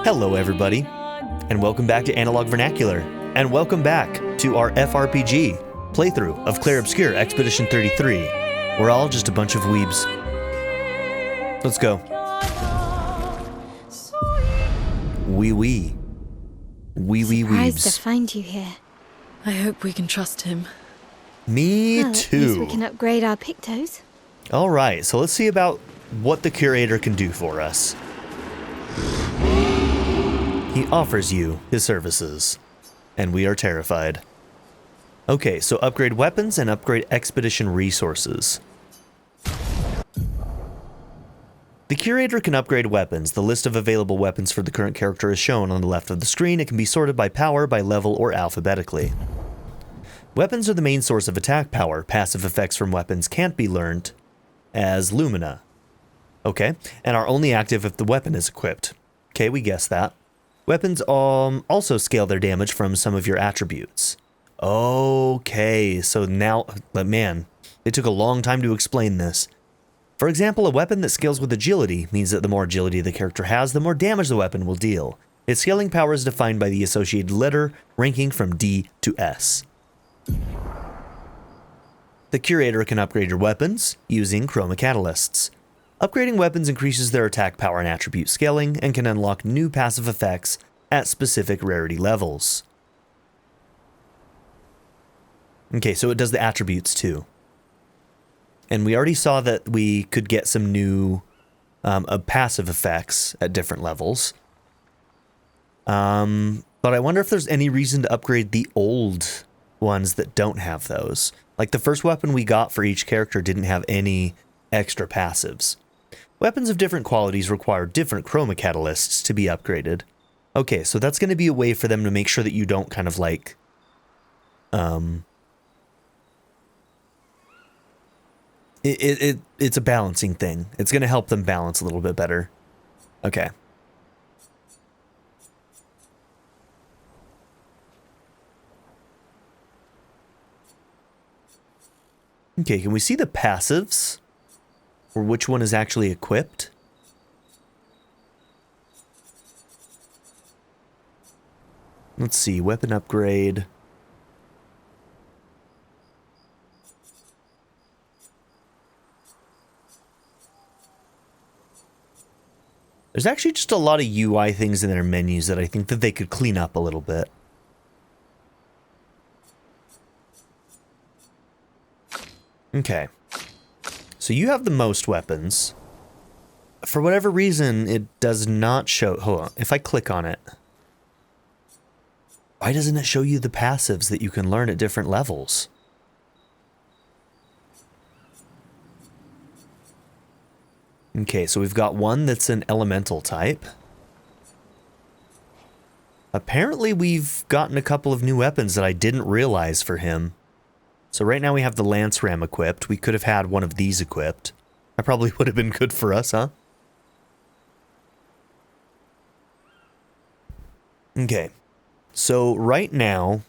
Hello everybody, and welcome back to Analog Vernacular, and welcome back to our FRPG playthrough of Clair Obscur Expedition 33. We're all just a bunch of weebs. Let's go. Wee Surprised to weebs. find you here. I hope we can trust him. Me Well, at least we too. can upgrade our pictos. Alright, so let's see about what the curator can do for us. He offers you his services, and we are terrified. Okay, so upgrade weapons and upgrade expedition resources. The curator can upgrade weapons. The list of available weapons for the current character is shown on the left of the screen. It can be sorted by power, by level, or alphabetically. Weapons are the main source of attack power. Passive effects from weapons can't be learned as Lumina. Okay, and are only active if the weapon is equipped. Okay, we guessed that. Weapons also scale their damage from some of your attributes. Okay, so now, man, it took a long time to explain this. For example, a weapon that scales with agility means that the more agility the character has, the more damage the weapon will deal. Its scaling power is defined by the associated letter, ranking from D to S. The curator can upgrade your weapons using chroma catalysts. Upgrading weapons increases their attack power and attribute scaling, and can unlock new passive effects at specific rarity levels. Okay, so it does the attributes too. And we already saw that we could get some new passive effects at different levels. But I wonder if there's any reason to upgrade the old ones that don't have those. Like the first weapon we got for each character didn't have any extra passives. Weapons of different qualities require different chroma catalysts to be upgraded. Okay, so that's going to be a way for them to make sure that you don't kind of like... It's a balancing thing. It's going to help them balance a little bit better. Okay. Okay, can we see the passives? Or which one is actually equipped? Let's see, weapon upgrade. There's actually just a lot of UI things in their menus that I think that they could clean up a little bit. Okay. So you have the most weapons. For whatever reason, it does not show... Hold on. If I click on it... Why doesn't it show you the passives that you can learn at different levels? Okay, so we've got one that's an elemental type. Apparently we've gotten a couple of new weapons that I didn't realize for him. So right now we have the Lance Ram equipped. We could have had one of these equipped. That probably would have been good for us, huh? Okay. So right now,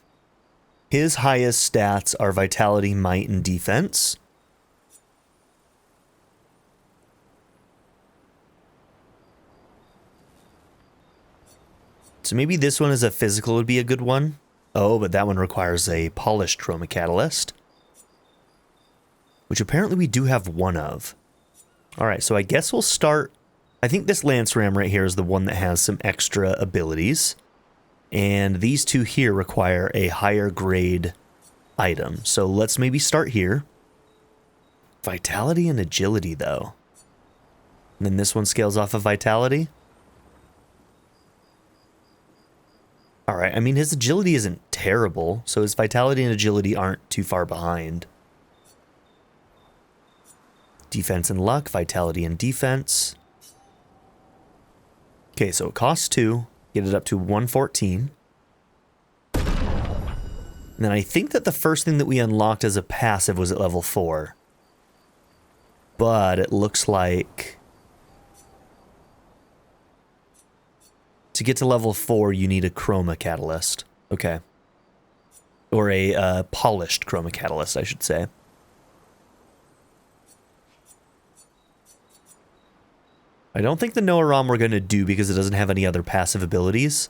his highest stats are Vitality, Might, and Defense. So maybe this one as a physical would be a good one. Oh, but that one requires a polished chroma catalyst, which apparently we do have one of. Alright, so I guess we'll start... I think this Lance Ram right here is the one that has some extra abilities. And these two here require a higher grade item. So let's maybe start here. Vitality and Agility, though. And then this one scales off of Vitality. Alright, I mean, his agility isn't terrible, so his vitality and agility aren't too far behind. Defense and luck, vitality and defense. Okay, so it costs 2. Get it up to 114. And then I think that the first thing that we unlocked as a passive was at level 4. But it looks like... To get to level 4, you need a chroma catalyst. Okay. Or a polished chroma catalyst, I should say. I don't think the Noah we're going to do because it doesn't have any other passive abilities.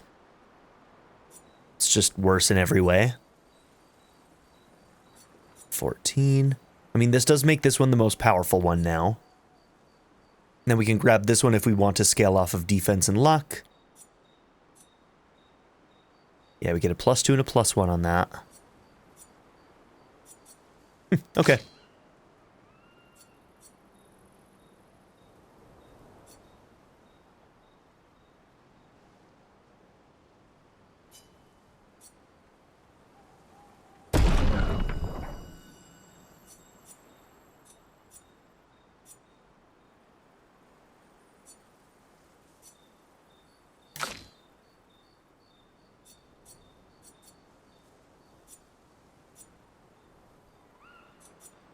It's just worse in every way. 14. I mean, this does make this one the most powerful one now. And then we can grab this one if we want to scale off of defense and luck. Yeah, we get a +2 and a +1 on that. Okay.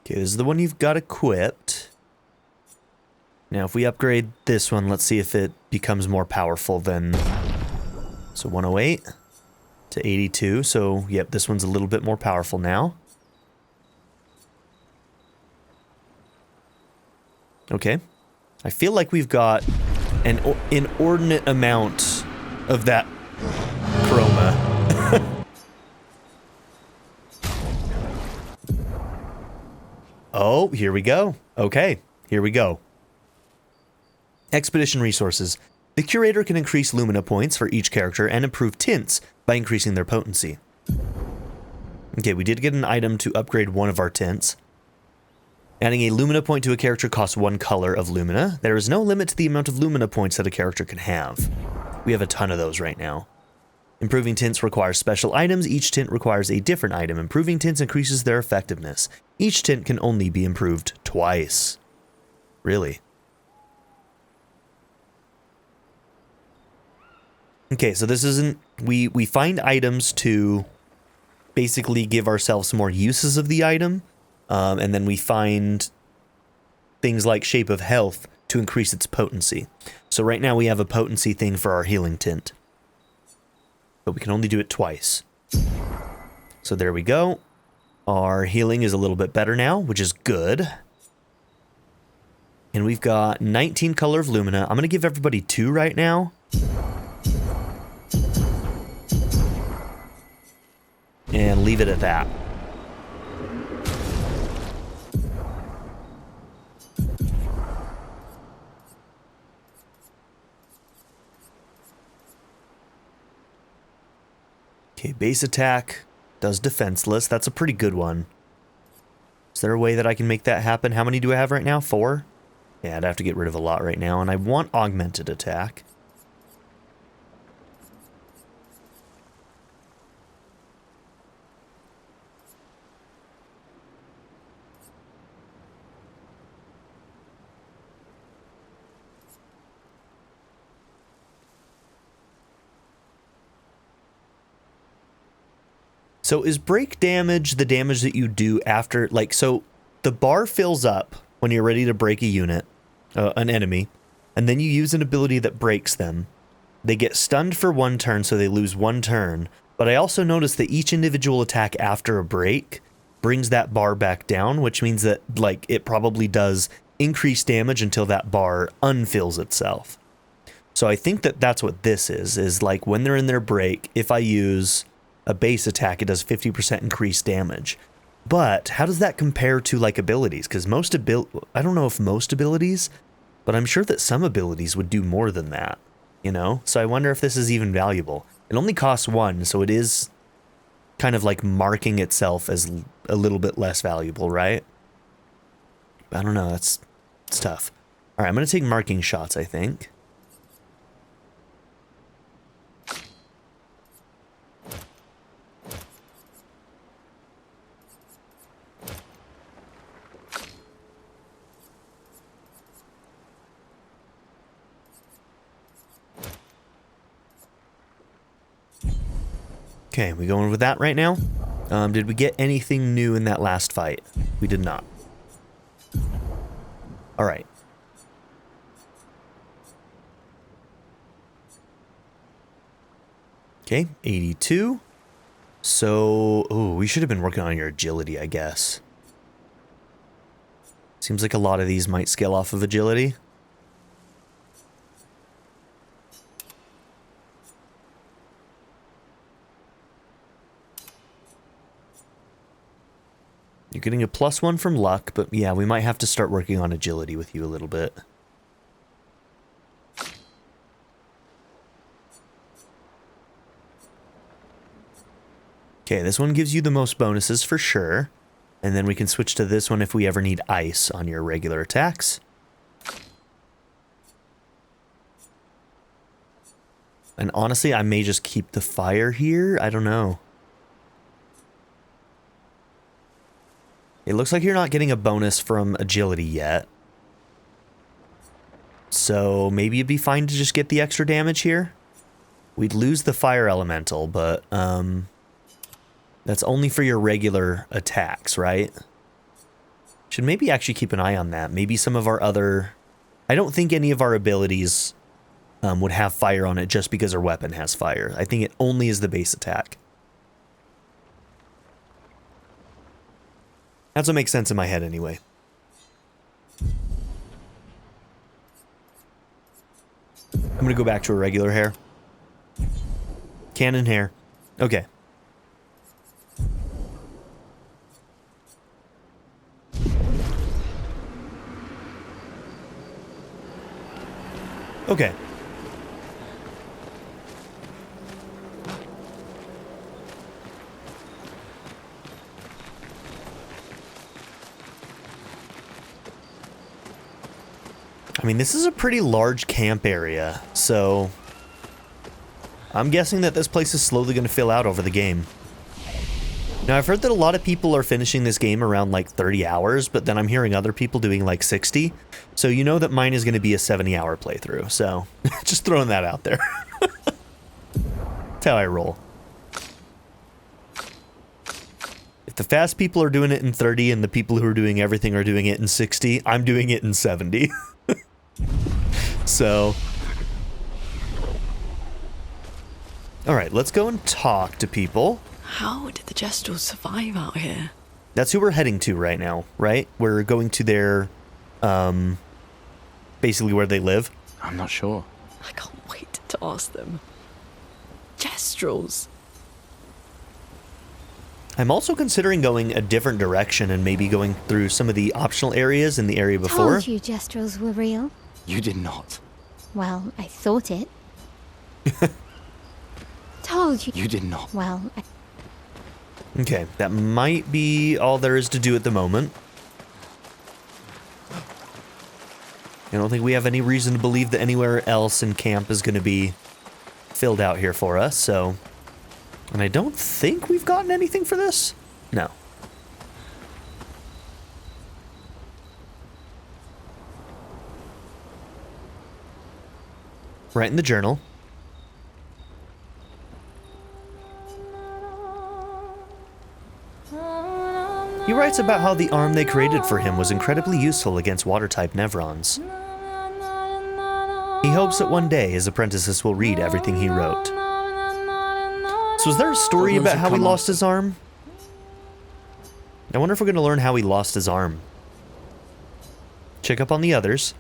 Okay, this is the one you've got equipped. Now, if we upgrade this one, let's see if it becomes more powerful than... So 108 to 82. So, yep, this one's a little bit more powerful now. Okay. I feel like we've got an inordinate amount of that chroma. Oh, here we go. Okay, here we go. Expedition resources. The curator can increase Lumina points for each character and improve tints by increasing their potency. Okay, we did get an item to upgrade one of our tints. Adding a Lumina point to a character costs 1 color of Lumina. There is no limit to the amount of Lumina points that a character can have. We have a ton of those right now. Improving tints requires special items. Each tint requires a different item. Improving tints increases their effectiveness. Each tint can only be improved twice. Really? Okay, so this isn't... We find items to basically give ourselves more uses of the item. And then we find things like Shape of Health to increase its potency. So right now we have a potency thing for our healing tint. But we can only do it twice. So there we go. Our healing is a little bit better now, which is good. And we've got 19 color of Lumina. I'm going to give everybody 2 right now. And leave it at that. Okay, base attack does defenseless. That's a pretty good one. Is there a way that I can make that happen? How many do I have right now? 4? Yeah, I'd have to get rid of a lot right now. And I want augmented attack. So is break damage the damage that you do after, like, so the bar fills up when you're ready to break a unit, an enemy, and then you use an ability that breaks them. They get stunned for 1 turn, so they lose 1 turn. But I also noticed that each individual attack after a break brings that bar back down, which means that, like, it probably does increase damage until that bar unfills itself. So I think that that's what this is like when they're in their break, if I use a base attack, it does 50% increased damage. But how does that compare to, like, abilities? Because I don't know if most abilities, but I'm sure that some abilities would do more than that, you know? So I wonder if this is even valuable. It only costs 1, so it is kind of like marking itself as a little bit less valuable, right? I don't know, it's tough. All right, I'm going to take marking shots, I think. Okay, we going with that right now? Did we get anything new in that last fight? We did not. All right. Okay, 82. So, oh, we should have been working on your agility, I guess. Seems like a lot of these might scale off of agility. You're getting a +1 from luck, but yeah, we might have to start working on agility with you a little bit. Okay, this one gives you the most bonuses for sure. And then we can switch to this one if we ever need ice on your regular attacks. And honestly, I may just keep the fire here. I don't know. It looks like you're not getting a bonus from agility yet. So maybe it'd be fine to just get the extra damage here. We'd lose the fire elemental, but that's only for your regular attacks, right? Should maybe actually keep an eye on that. Maybe some of our other... I don't think any of our abilities would have fire on it just because our weapon has fire. I think it only is the base attack. That's what makes sense in my head anyway. I'm gonna go back to a regular hair. Cannon hair. Okay. Okay. I mean, this is a pretty large camp area, so I'm guessing that this place is slowly going to fill out over the game. Now, I've heard that a lot of people are finishing this game around like 30 hours, but then I'm hearing other people doing like 60. So you know that mine is going to be a 70-hour playthrough. So just throwing that out there. That's how I roll. If the fast people are doing it in 30 and the people who are doing everything are doing it in 60, I'm doing it in 70. So, all right, let's go and talk to people. How did the Gestrels survive out here? That's who we're heading to right now, right? We're going to their, basically where they live. I'm not sure. I can't wait to ask them. Gestrels. I'm also considering going a different direction and maybe going through some of the optional areas in the area before. Told you Gestrels were real. You did not. Well, I thought it. Told you. You did not. Well, Okay, that might be all there is to do at the moment. I don't think we have any reason to believe that anywhere else in camp is going to be filled out here for us, so... And I don't think we've gotten anything for this? No. Right in the journal. He writes about how the arm they created for him was incredibly useful against water-type Nevrons. He hopes that one day his apprentices will read everything he wrote. So is there a story about how he lost his arm? I wonder if we're going to learn how he lost his arm. Check up on the others.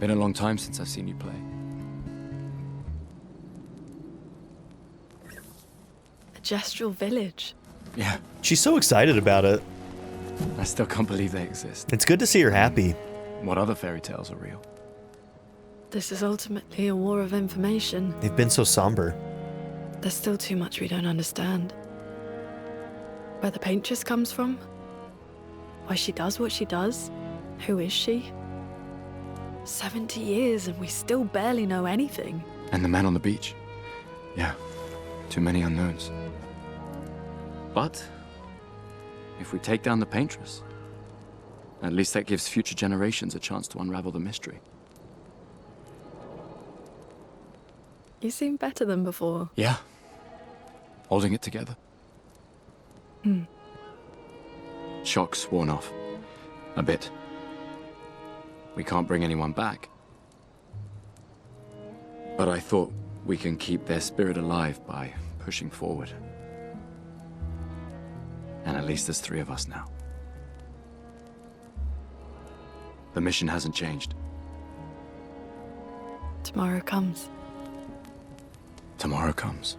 Been a long time since I've seen you play. A Gestral village. Yeah, She's so excited about it. I still can't believe they exist. It's good to see her happy. What other fairy tales are real? This is ultimately a war of information. They've been so somber. There's still too much we don't understand. Where the Paintress comes from? Why she does what she does? Who is she? 70 years and we still barely know anything. And the man on the beach? Yeah, too many unknowns. But if we take down the Paintress, at least that gives future generations a chance to unravel the mystery. You seem better than before. Yeah, holding it together. Shock's worn off. A bit. We can't bring anyone back. But I thought we can keep their spirit alive by pushing forward. And at least there's 3 of us now. The mission hasn't changed. Tomorrow comes. Tomorrow comes.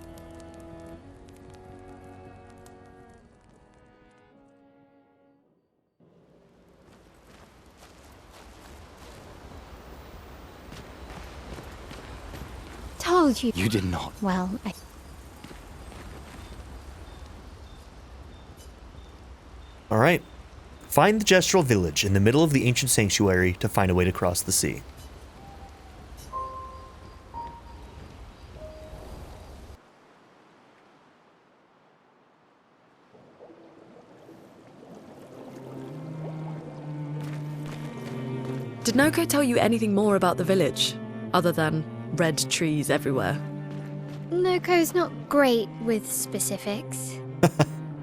Told you. You did not. Well, All right. Find the Gestural Village in the middle of the ancient sanctuary to find a way to cross the sea. Did Noko tell you anything more about the village, other than red trees everywhere? Noko's not great with specifics.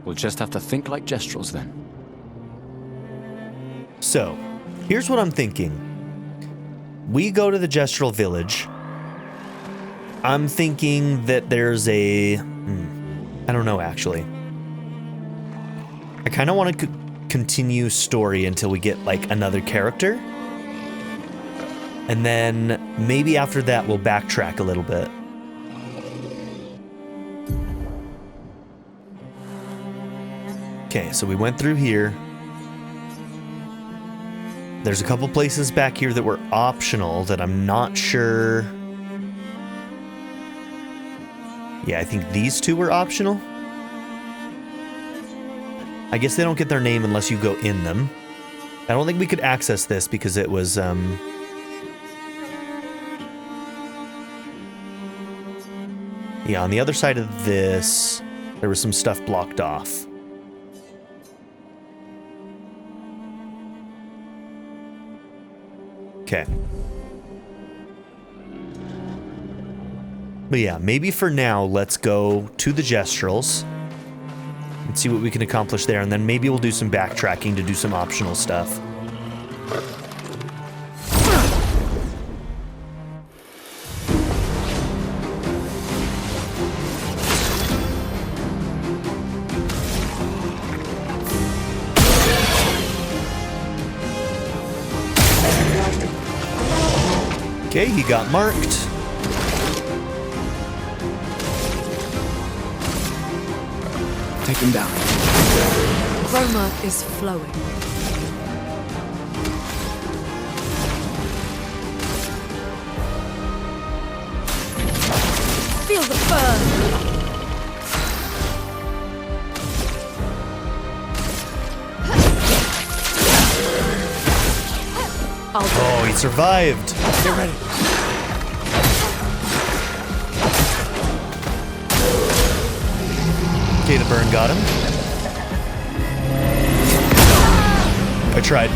We'll just have to think like Gestrels then. So, here's what I'm thinking. We go to the Gestural Village. I'm thinking that there's a... I don't know, actually. I kind of want to continue story until we get, like, another character. And then maybe after that we'll backtrack a little bit. Okay, so we went through here. There's a couple places back here that were optional that I'm not sure. Yeah, I think these two were optional. I guess they don't get their name unless you go in them. I don't think we could access this because it was, yeah, on the other side of this, there was some stuff blocked off. Okay. But yeah, maybe for now, let's go to the Gestrals and see what we can accomplish there, and then maybe we'll do some backtracking to do some optional stuff. Okay, he got marked. Take him down. Chroma is flowing. Feel the burn! Oh, he survived. Get ready. Okay, the burn got him. I tried.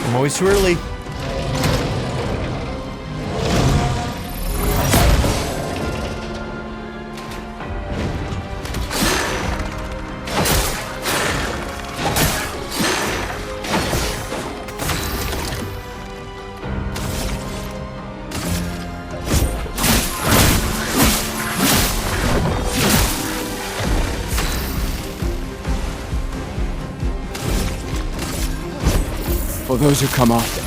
I'm always too early. For those who come after.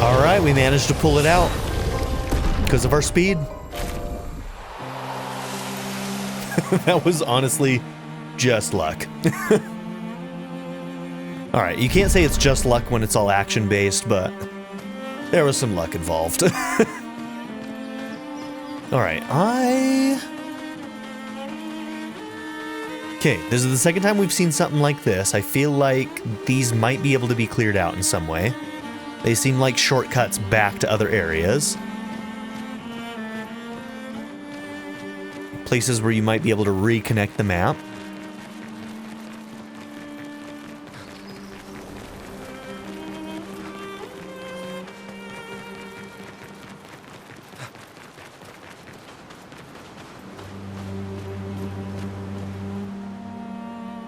All right, we managed to pull it out because of our speed. That was honestly just luck. All right, you can't say it's just luck when it's all action-based, but there was some luck involved. All right, Okay, this is the second time we've seen something like this. I feel like these might be able to be cleared out in some way. They seem like shortcuts back to other areas. Places where you might be able to reconnect the map.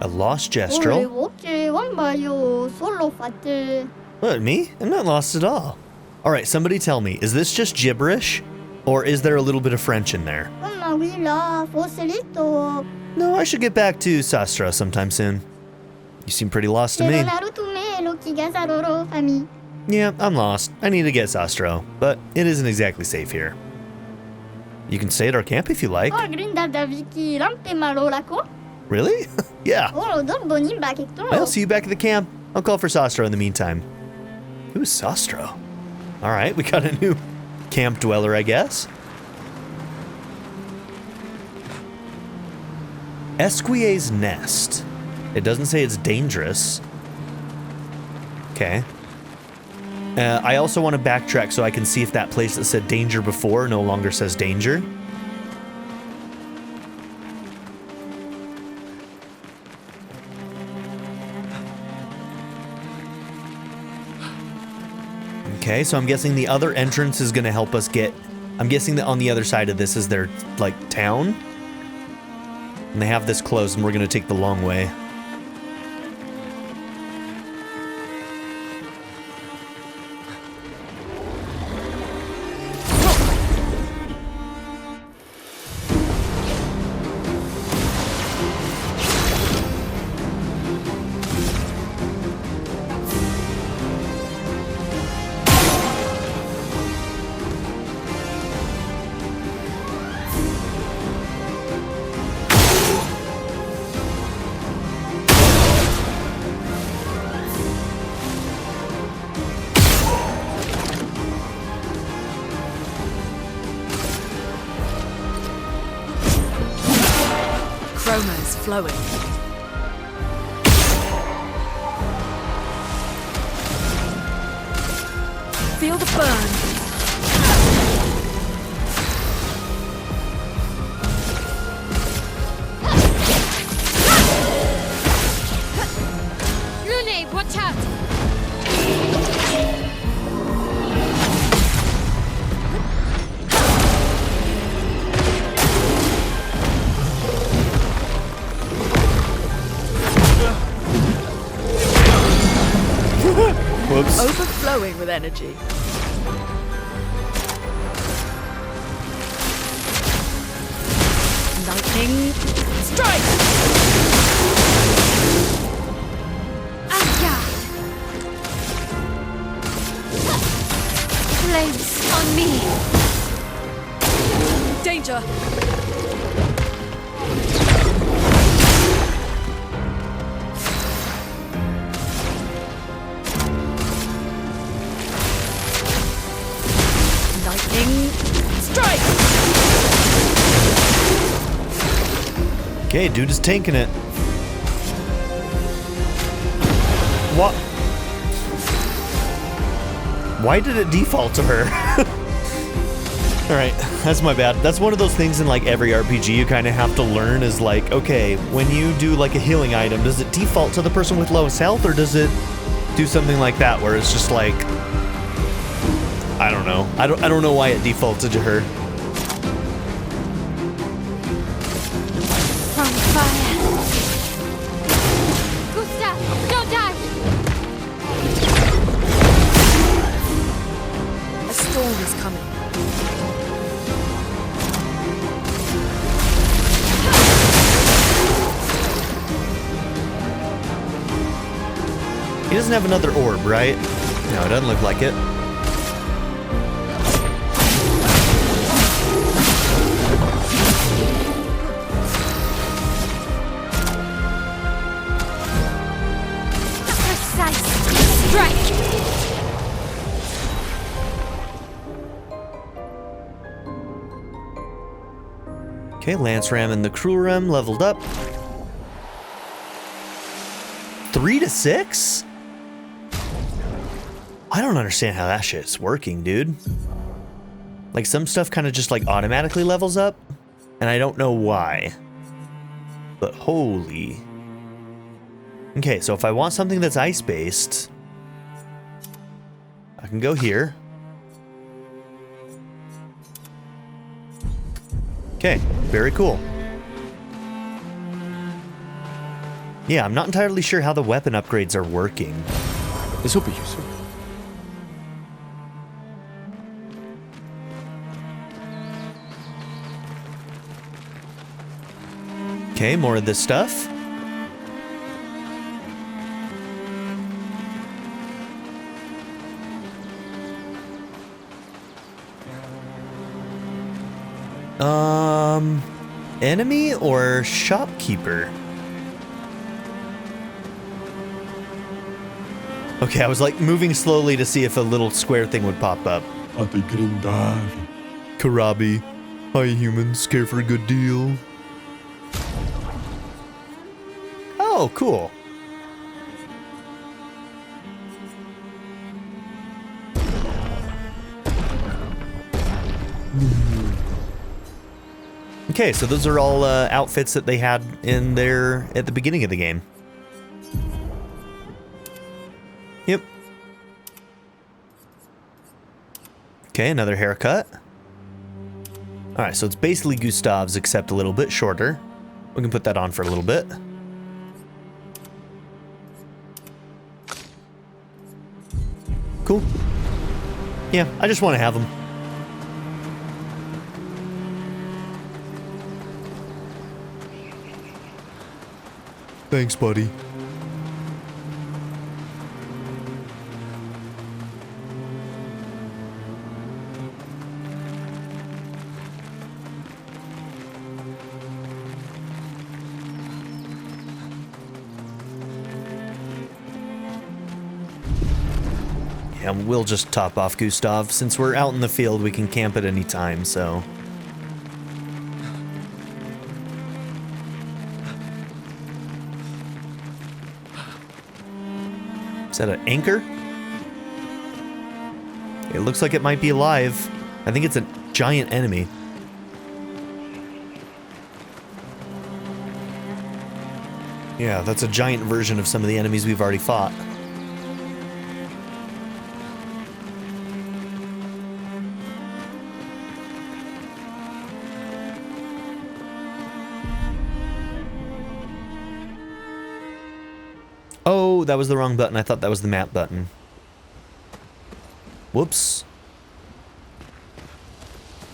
A lost gestrel. What, me? I'm not lost at all. Alright, somebody tell me, is this just gibberish? Or is there a little bit of French in there? No, I should get back to Sastra sometime soon. You seem pretty lost to me. Yeah, I'm lost. I need to get Sastro, but it isn't exactly safe here. You can stay at our camp if you like. Really? Yeah. I'll see you back at the camp. I'll call for Sastro in the meantime. Who's Sastro? Alright, we got a new camp dweller, I guess. Esquier's Nest. It doesn't say it's dangerous. Okay. I also want to backtrack so I can see if that place that said danger before no longer says danger. Okay, so I'm guessing the other entrance is going to help us get... I'm guessing that on the other side of this is their, like, town. And they have this closed and we're going to take the long way. Flowing. Feel the burn. Lune, watch out! Whoops. Overflowing with energy. Lightning strike! Aya! Flames on me! Danger! Strike! Okay, dude is tanking it. What? Why did it default to her? Alright, that's my bad. That's one of those things in like every RPG you kind of have to learn is like, okay, when you do like a healing item, does it default to the person with lowest health or does it do something like that where it's just like, I don't know. I don't know why it defaulted to her. From fire. Gustave, don't die! A storm is coming. He doesn't have another orb, right? No, it doesn't look like it. Okay, Lance Ram and the Cruel Ram leveled up. 3 to 6? I don't understand how that shit's working, dude. Like, some stuff kind of just, like, automatically levels up, and I don't know why. But holy... Okay, so if I want something that's ice-based, I can go here. Okay, very cool. Yeah, I'm not entirely sure how the weapon upgrades are working. This will be useful. Okay, more of this stuff. Enemy or shopkeeper? Okay, I was like moving slowly to see if a little square thing would pop up. Karabi. Hi humans, care for a good deal? Oh, cool. Okay, so those are all outfits that they had in there at the beginning of the game. Yep. Okay, another haircut. Alright, so it's basically Gustave's except a little bit shorter. We can put that on for a little bit. Cool. Yeah, I just want to have them. Thanks, buddy. Yeah, we'll just top off Gustave. Since we're out in the field, we can camp at any time, so... Is that an anchor? It looks like it might be alive. I think it's a giant enemy. Yeah, that's a giant version of some of the enemies we've already fought. Oh, that was the wrong button. I thought that was the map button. Whoops.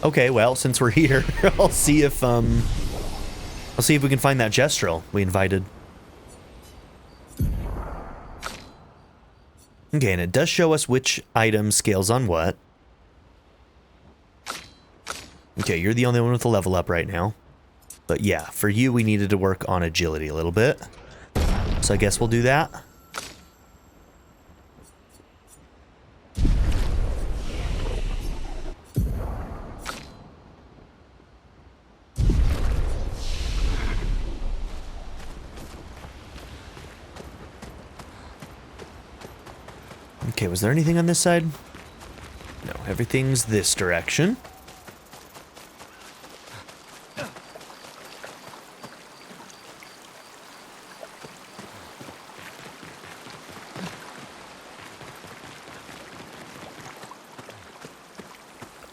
Okay, well, since we're here, I'll see if we can find that gestrel we invited. Okay, and it does show us which item scales on what. Okay, you're the only one with a level up right now. But yeah, for you, we needed to work on agility a little bit. So I guess we'll do that. Okay, was there anything on this side? No, everything's this direction.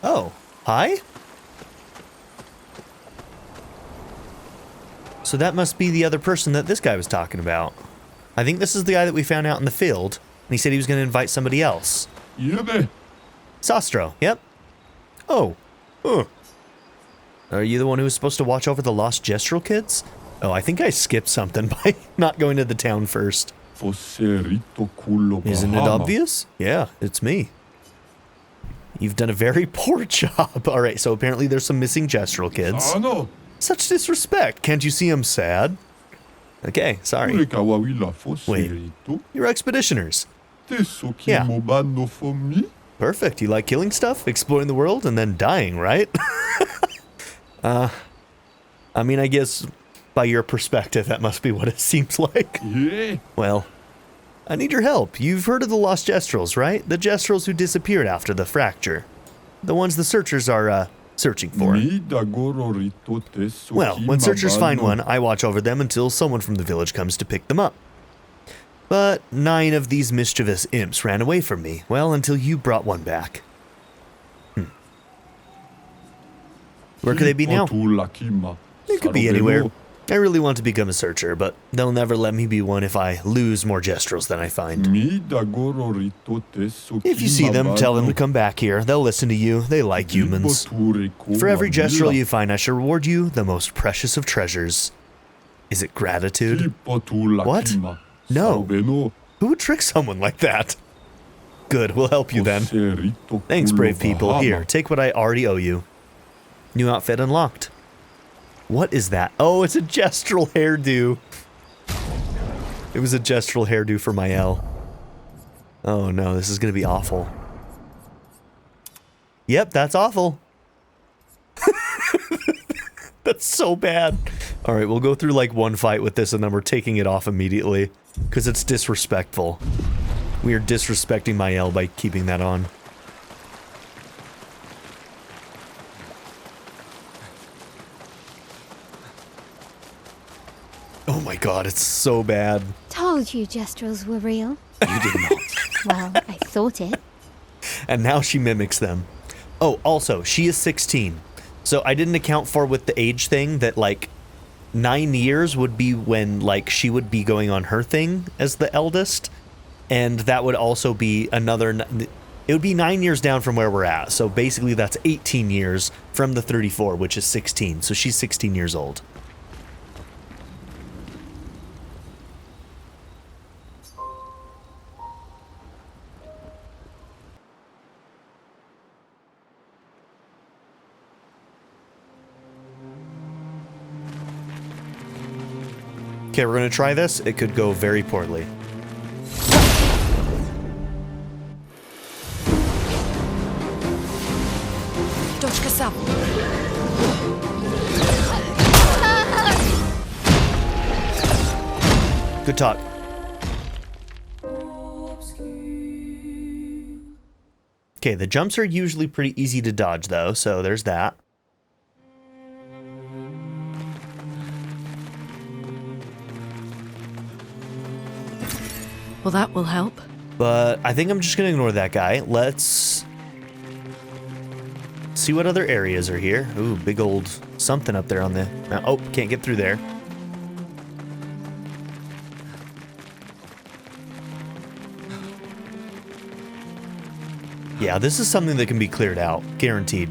Oh, hi? So that must be the other person that this guy was talking about. I think this is the guy that we found out in the field, and he said he was going to invite somebody else. Sastro, yep. Oh, Are you the one who was supposed to watch over the lost gestural kids? Oh, I think I skipped something by not going to the town first. Isn't it obvious? Yeah, it's me. You've done a very poor job. All right, so apparently there's some missing gestural kids. Such disrespect. Can't you see I'm sad? Okay, sorry. Wait, you're expeditioners. Yeah. Perfect. You like killing stuff, exploring the world, and then dying, right? I mean, I guess by your perspective, that must be what it seems like. Yeah. Well, I need your help. You've heard of the lost gestrels, right? The gestrels who disappeared after the fracture. The ones the searchers are, searching for. Well, when searchers find one, I watch over them until someone from the village comes to pick them up. But 9 of these mischievous imps ran away from me. Well, until you brought one back. Where could they be now? They could be anywhere. I really want to become a searcher, but they'll never let me be one if I lose more gestrels than I find. If you see them, tell them to come back here. They'll listen to you. They like humans. For every gestrel you find, I shall reward you the most precious of treasures. Is it gratitude? What? No. Who would trick someone like that? Good, we'll help you then. Thanks, brave people. Here, take what I already owe you. New outfit unlocked. What is that? Oh, it's a gestural hairdo. It was a gestural hairdo for Mael. Oh no, this is gonna be awful. Yep, that's awful. That's so bad. Alright, we'll go through like one fight with this and then we're taking it off immediately. Because it's disrespectful. We are disrespecting Mael by keeping that on. Oh my god, it's so bad. Told you gestrels were real. You did not. Well, I thought it. And now she mimics them. Oh, also, she is 16. So I didn't account for with the age thing that like 9 years would be when like she would be going on her thing as the eldest. And that would also be another, it would be 9 years down from where we're at. So basically that's 18 years from the 34, which is 16. So she's 16 years old. Okay, we're gonna try this. It could go very poorly. Good talk. Okay, the jumps are usually pretty easy to dodge though, so there's that. Well, that will help. But I think I'm just gonna ignore that guy. Let's see what other areas are here. Ooh, big old something up there on the... Oh, can't get through there. Yeah, this is something that can be cleared out. Guaranteed.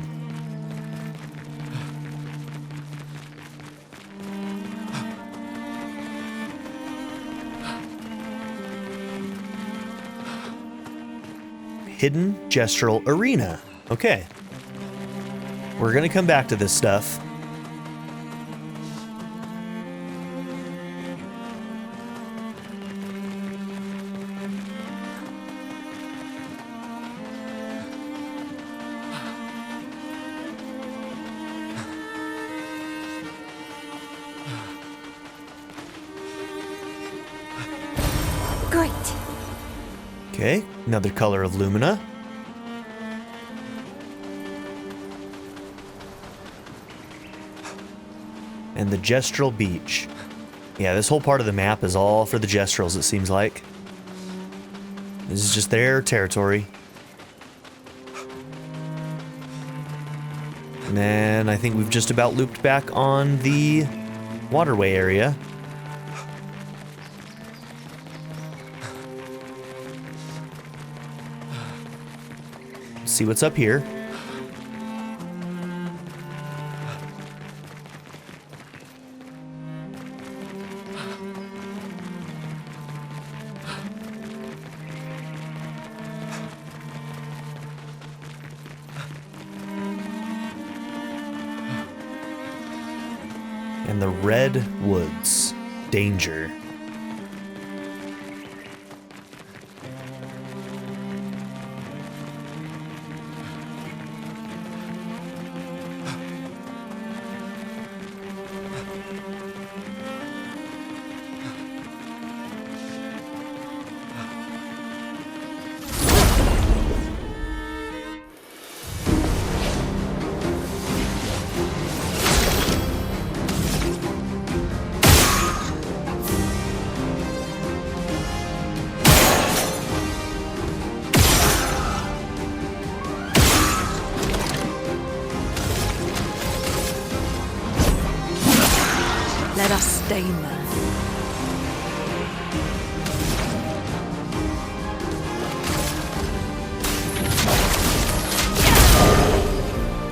Hidden Gestural Arena. Okay. We're gonna come back to this stuff. Great. Okay, another color of Lumina. And the Gestural Beach. Yeah, this whole part of the map is all for the Gestrals, it seems like. This is just their territory. And then I think we've just about looped back on the waterway area. See what's up here. And the Red Woods. Danger. stain there.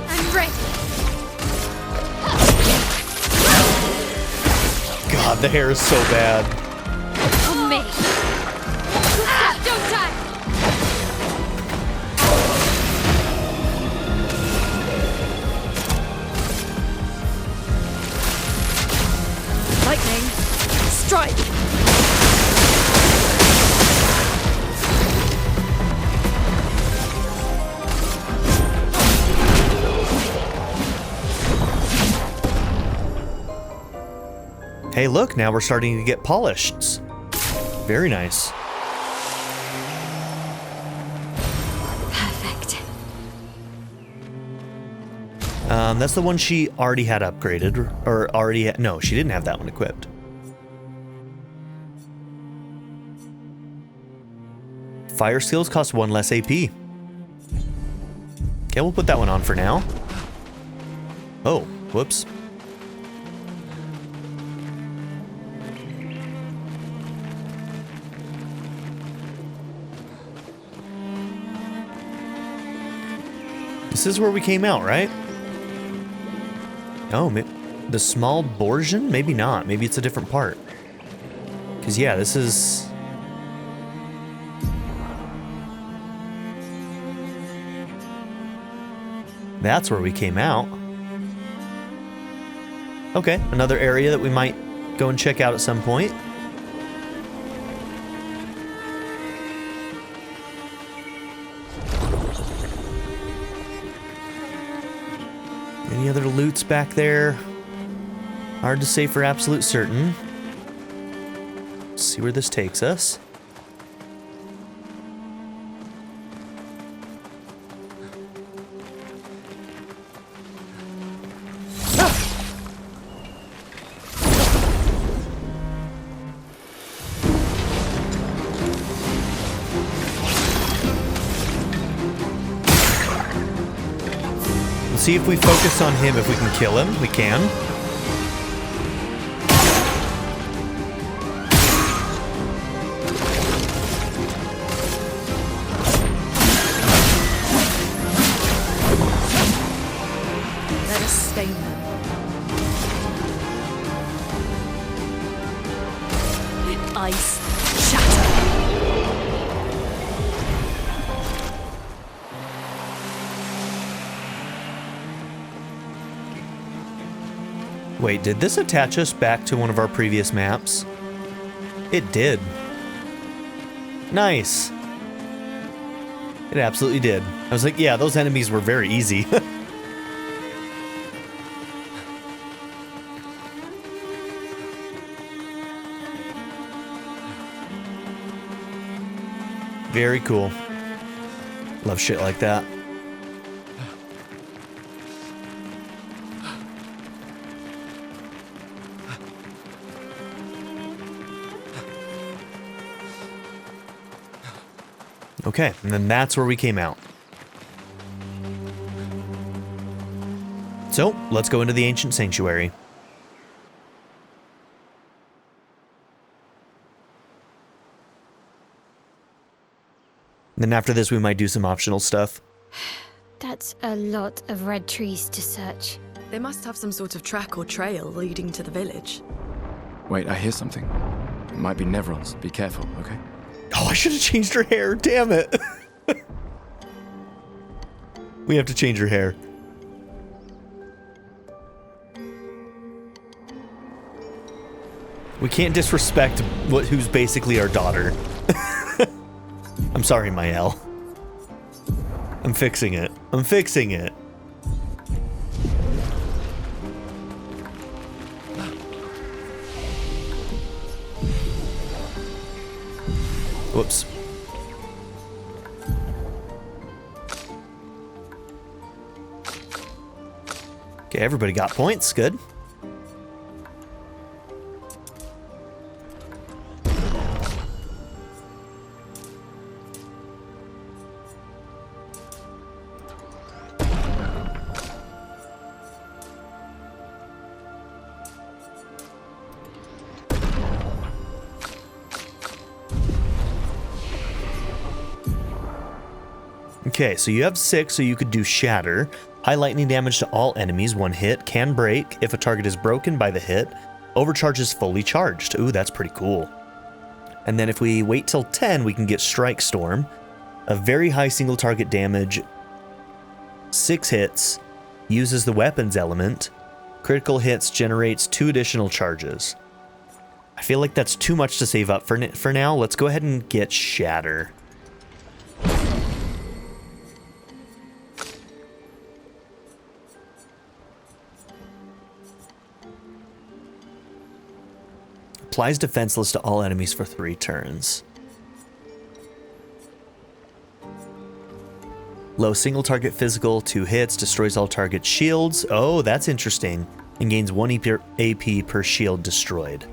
I'm ready. God, the hair is so bad. On me. Don't die. Lightning, strike! Hey, look, now we're starting to get polished. Very nice. Perfect. That's the one she already had upgraded, or already had, no, she didn't have that one equipped. Fire skills cost 1 less AP. Okay, we'll put that one on for now. Oh, whoops. This is where we came out, right? Oh, the small Borgian? Maybe not. Maybe it's a different part. Because, yeah, this is... That's where we came out. Okay, another area that we might go and check out at some point. Any other loots back there? Hard to say for absolute certain. Let's see where this takes us. See if we focus on him, if we can kill him. We can. Let us stain them. Ice, shatter. Wait, did this attach us back to one of our previous maps? It did. Nice. It absolutely did. I was like, yeah, those enemies were very easy. Very cool. Love shit like that. Okay, and then that's where we came out. So, let's go into the ancient sanctuary. Then after this, we might do some optional stuff. That's a lot of red trees to search. They must have some sort of track or trail leading to the village. Wait, I hear something. It might be Nevrons. Be careful, okay? Oh, I should have changed her hair. Damn it. We have to change her hair. We can't disrespect who's basically our daughter. I'm sorry, Mael. I'm fixing it. I'm fixing it. Whoops. Okay, everybody got points. Good. Okay, so you have 6, so you could do Shatter. High lightning damage to all enemies, 1 hit. Can break if a target is broken by the hit. Overcharge is fully charged. Ooh, that's pretty cool. And then if we wait till 10, we can get Strike Storm. A very high single target damage. 6 hits. Uses the weapons element. Critical hits generates 2 additional charges. I feel like that's too much to save up for now. Let's go ahead and get Shatter. Applies defenseless to all enemies for 3 turns. Low single target physical, 2 hits, destroys all target shields. Oh, that's interesting. And gains 1 AP per shield destroyed.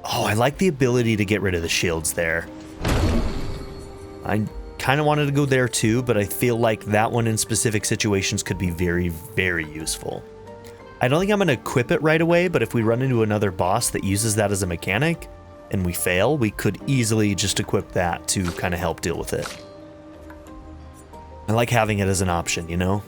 Oh, I like the ability to get rid of the shields there. I kind of wanted to go there too, but I feel like that one in specific situations could be very, very useful. I don't think I'm going to equip it right away, but if we run into another boss that uses that as a mechanic and we fail, we could easily just equip that to kind of help deal with it. I like having it as an option, you know?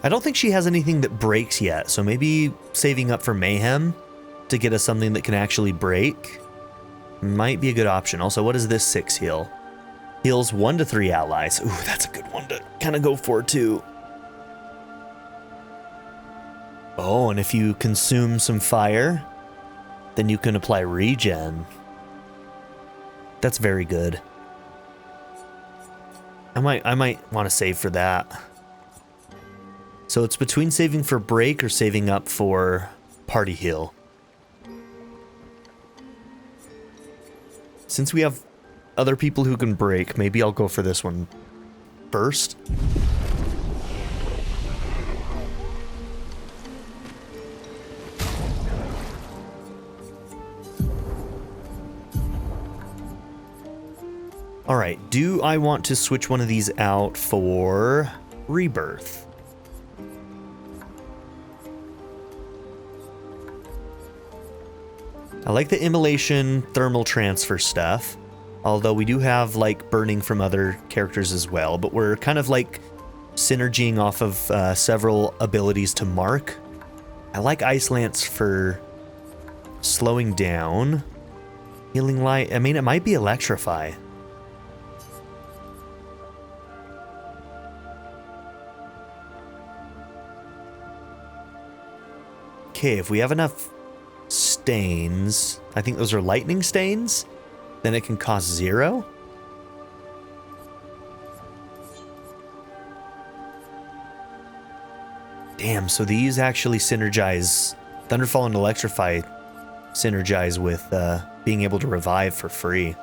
I don't think she has anything that breaks yet, so maybe saving up for Mayhem to get us something that can actually break might be a good option. Also, what is this 6 heal? Heals 1 to 3 allies. Ooh, that's a good one to kind of go for too. Oh, and if you consume some fire, then you can apply regen. That's very good. I might want to save for that. So it's between saving for break or saving up for party heal. Since we have other people who can break, maybe I'll go for this one first. All right, do I want to switch one of these out for Rebirth? I like the immolation thermal transfer stuff, although we do have like burning from other characters as well, but we're kind of like synergying off of several abilities to mark. I like Ice Lance for slowing down. Healing Light, I mean, it might be Electrify. Okay, if we have enough stains, I think those are lightning stains, then it can cost 0. Damn, so these actually synergize. Thunderfall and Electrify synergize with being able to revive for free.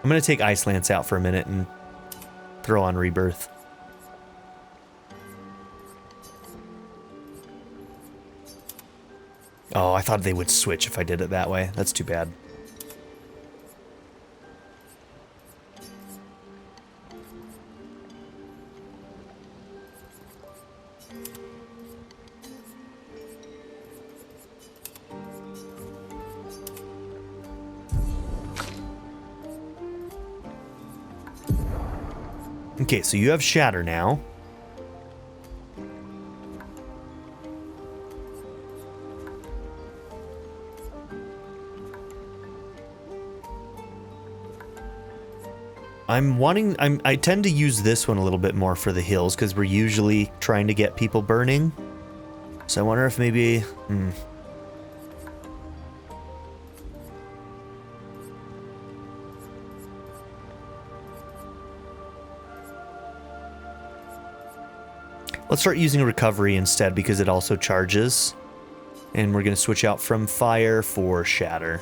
I'm going to take Ice Lance out for a minute and throw on Rebirth. Oh, I thought they would switch if I did it that way. That's too bad. Okay, so you have Shatter now. I tend to use this one a little bit more for the heals because we're usually trying to get people burning. So I wonder if maybe... Let's start using Recovery instead because it also charges. And we're going to switch out from Fire for Shatter.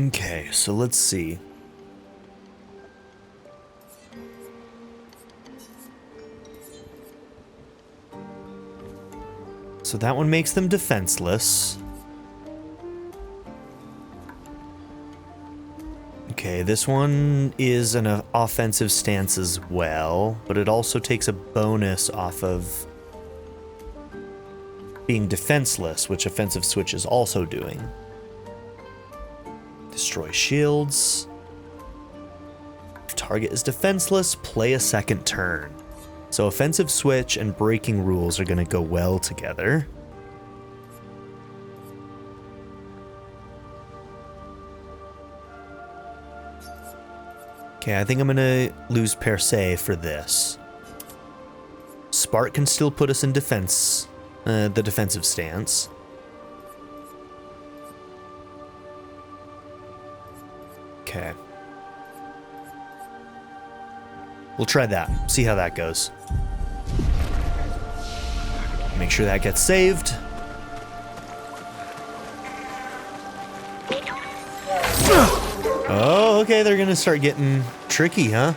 Okay, so let's see. So that one makes them defenseless. Okay, this one is an offensive stance as well, but it also takes a bonus off of being defenseless, which offensive switch is also doing. Destroy shields. If target is defenseless, play a second turn. So offensive switch and breaking rules are going to go well together. Okay, I think I'm going to lose per se for this. Spark can still put us in defense, the defensive stance. Okay. We'll try that. See how that goes. Make sure that gets saved. Oh, okay, they're gonna start getting tricky, huh?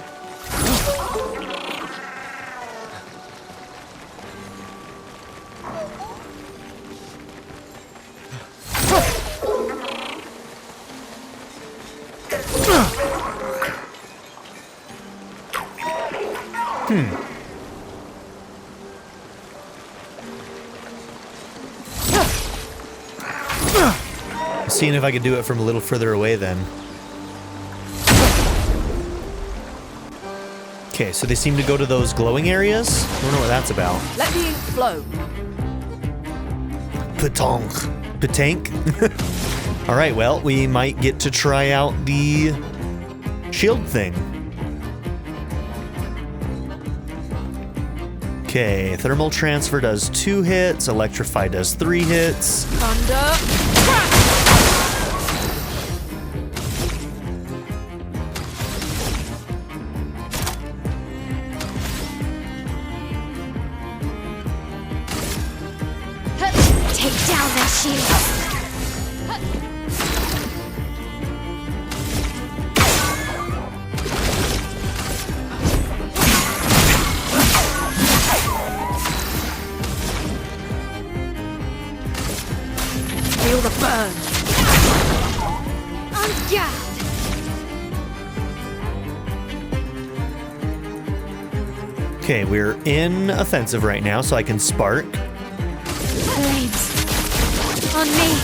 Seeing if I could do it from a little further away then. Okay, so they seem to go to those glowing areas. I don't know what that's about. Let the ink flow. Petanque. Petanque? Alright, well, we might get to try out the shield thing. Okay, thermal transfer does 2 hits, electrify does 3 hits. Thunder. Take down their shields. Feel the burn. Ungagged. Okay, we're in offensive right now, so I can spark. Flames. On me.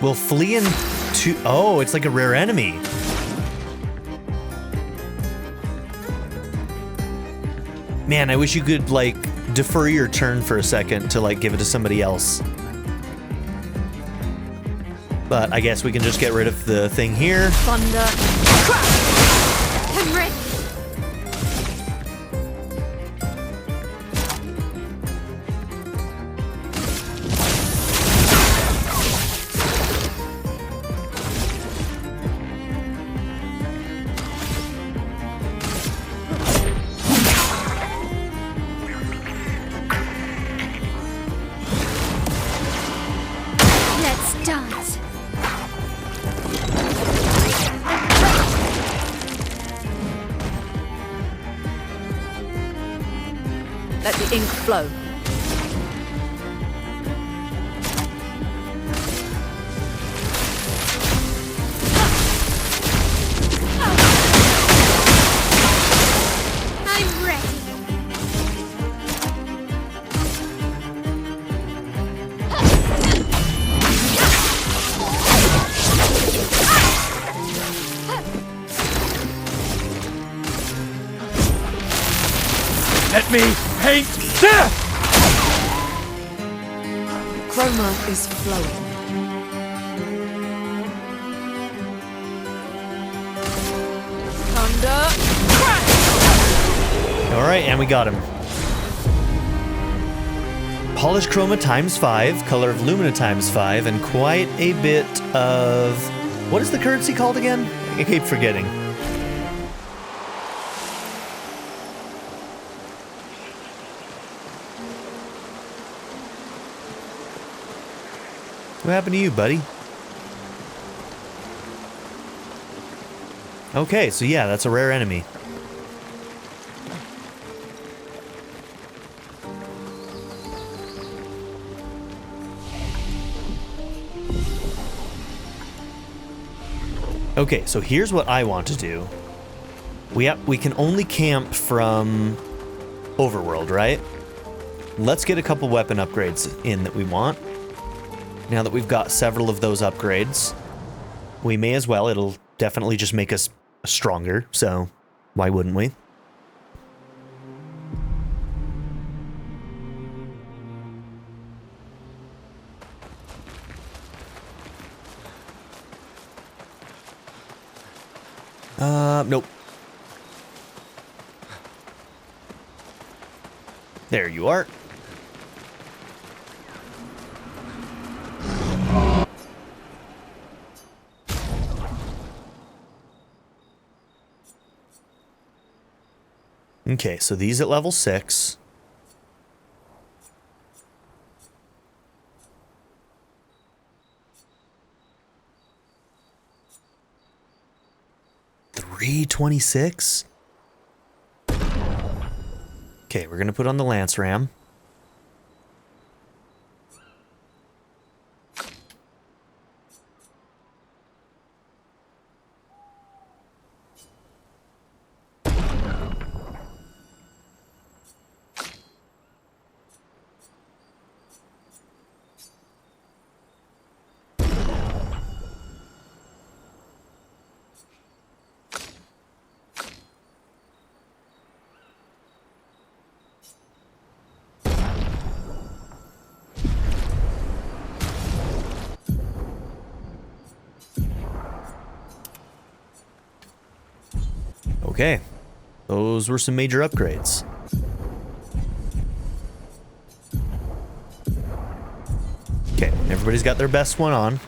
We'll flee into... Oh, it's like a rare enemy. Man, I wish you could, like, defer your turn for a second to, like, give it to somebody else. But I guess we can just get rid of the thing here. Thunder. I'm ready. Let's dance. Let the ink flow. I'm ready. Let me paint death! Chroma is flowing. Thunder. All right, and we got him. Polish chroma times 5, color of lumina times 5, and quite a bit of... What is the currency called again? I keep forgetting. What happened to you, buddy? Okay, so yeah, that's a rare enemy. Okay, so here's what I want to do. We can only camp from Overworld, right? Let's get a couple weapon upgrades in that we want. Now that we've got several of those upgrades, we may as well. It'll definitely just make us stronger, so why wouldn't we? Nope. There you are. Okay, so these at level 6. $326? Okay, we're gonna put on the Lance Ram. Okay, those were some major upgrades. Okay, everybody's got their best one on.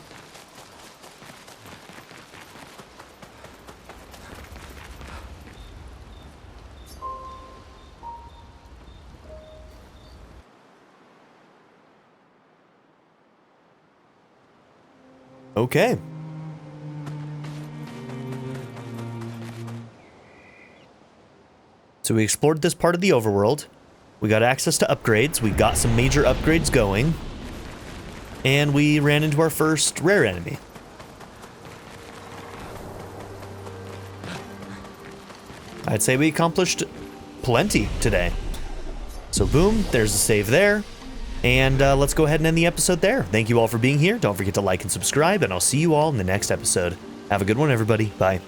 Okay. So we explored this part of the overworld. We got access to upgrades. We got some major upgrades going. And we ran into our first rare enemy. I'd say we accomplished plenty today. So boom, there's a save there. And let's go ahead and end the episode there. Thank you all for being here. Don't forget to like and subscribe, and I'll see you all in the next episode. Have a good one, everybody. Bye.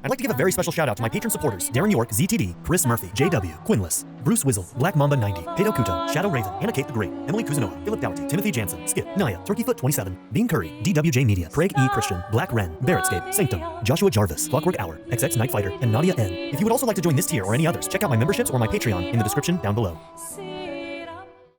I'd like to give a very special shout out to my patron supporters: Darren York, ZTD, Chris Murphy, JW, Quinless, Bruce Wizzle, Black Mamba 90, Pedo Kuto, Shadow Raven, Anna Kate the Great, Emily Kuzanoa, Philip Doughty, Timothy Jansen, Skip, Naya, Turkeyfoot 27, Bean Curry, DWJ Media, Craig E. Christian, Black Wren, Barrettscape, Sanctum, Joshua Jarvis, Clockwork Hour, XX Night Fighter, and Nadia N. If you would also like to join this tier or any others, check out my memberships or my Patreon in the description down below.